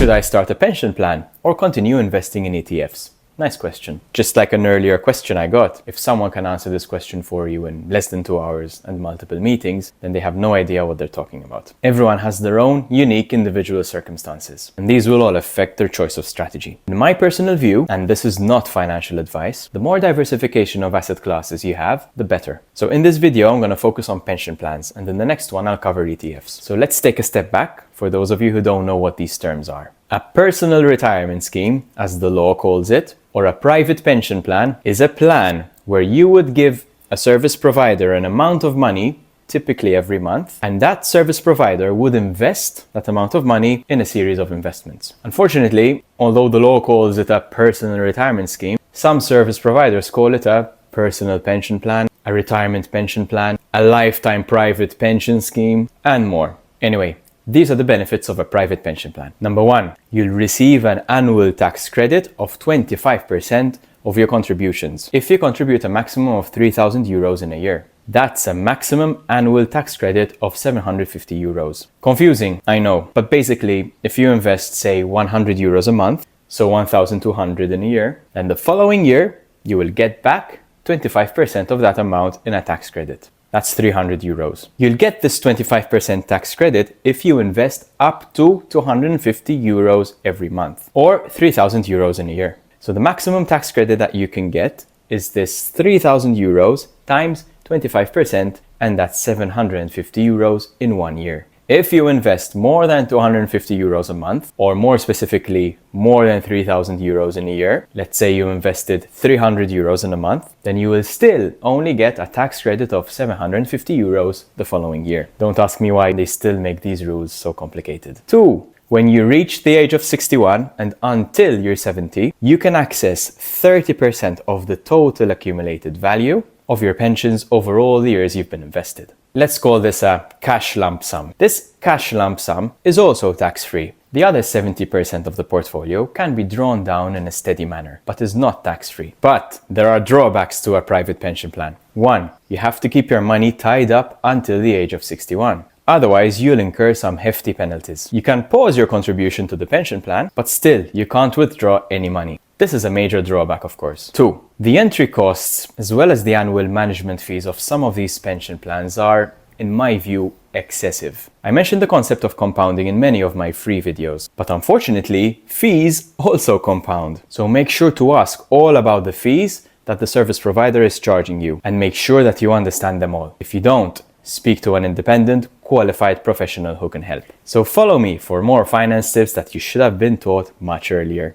Should I start a pension plan or continue investing in ETFs? Nice question. Just like an earlier question I got, if someone can answer this question for you in less than 2 hours and multiple meetings, then they have no idea what they're talking about. Everyone has their own unique individual circumstances, and these will all affect their choice of strategy. In my personal view, and this is not financial advice, the more diversification of asset classes you have, the better. So in this video, I'm going to focus on pension plans, and in the next one, I'll cover ETFs. So let's take a step back for those of you who don't know what these terms are. A personal retirement scheme, as the law calls it, or a private pension plan, is a plan where you would give a service provider an amount of money, typically every month, and that service provider would invest that amount of money in a series of investments. Unfortunately, although the law calls it a personal retirement scheme, some service providers call it a personal pension plan, a retirement pension plan, a lifetime private pension scheme, and more. Anyway, these are the benefits of a private pension plan. Number one, you'll receive an annual tax credit of 25% of your contributions if you contribute a maximum of 3,000 euros in a year. That's a maximum annual tax credit of 750 euros. Confusing, I know, but basically, if you invest, say, 100 euros a month, so 1,200 in a year, then the following year, you will get back 25% of that amount in a tax credit. That's 300 euros. You'll get this 25% tax credit if you invest up to 250 euros every month, or 3,000 euros in a year. So the maximum tax credit that you can get is this 3,000 euros times 25%, and that's 750 euros in 1 year. If you invest more than 250 euros a month, or more specifically, more than 3,000 euros in a year, let's say you invested 300 euros in a month, then you will still only get a tax credit of 750 euros the following year. Don't ask me why they still make these rules so complicated. 2. When you reach the age of 61 and until you're 70, you can access 30% of the total accumulated value of your pensions over all the years you've been invested. Let's call this a cash lump sum. This cash lump sum is also tax-free. The other 70% of the portfolio can be drawn down in a steady manner, but is not tax-free. But there are drawbacks to a private pension plan. 1. You have to keep your money tied up until the age of 61. Otherwise, you'll incur some hefty penalties. You can pause your contribution to the pension plan, but still, you can't withdraw any money. This is a major drawback, of course. 2. The entry costs, as well as the annual management fees of some of these pension plans are, in my view, excessive. I mentioned the concept of compounding in many of my free videos, but unfortunately, fees also compound. So make sure to ask all about the fees that the service provider is charging you, and make sure that you understand them all. If you don't, speak to an independent, qualified professional who can help. So follow me for more finance tips that you should have been taught much earlier.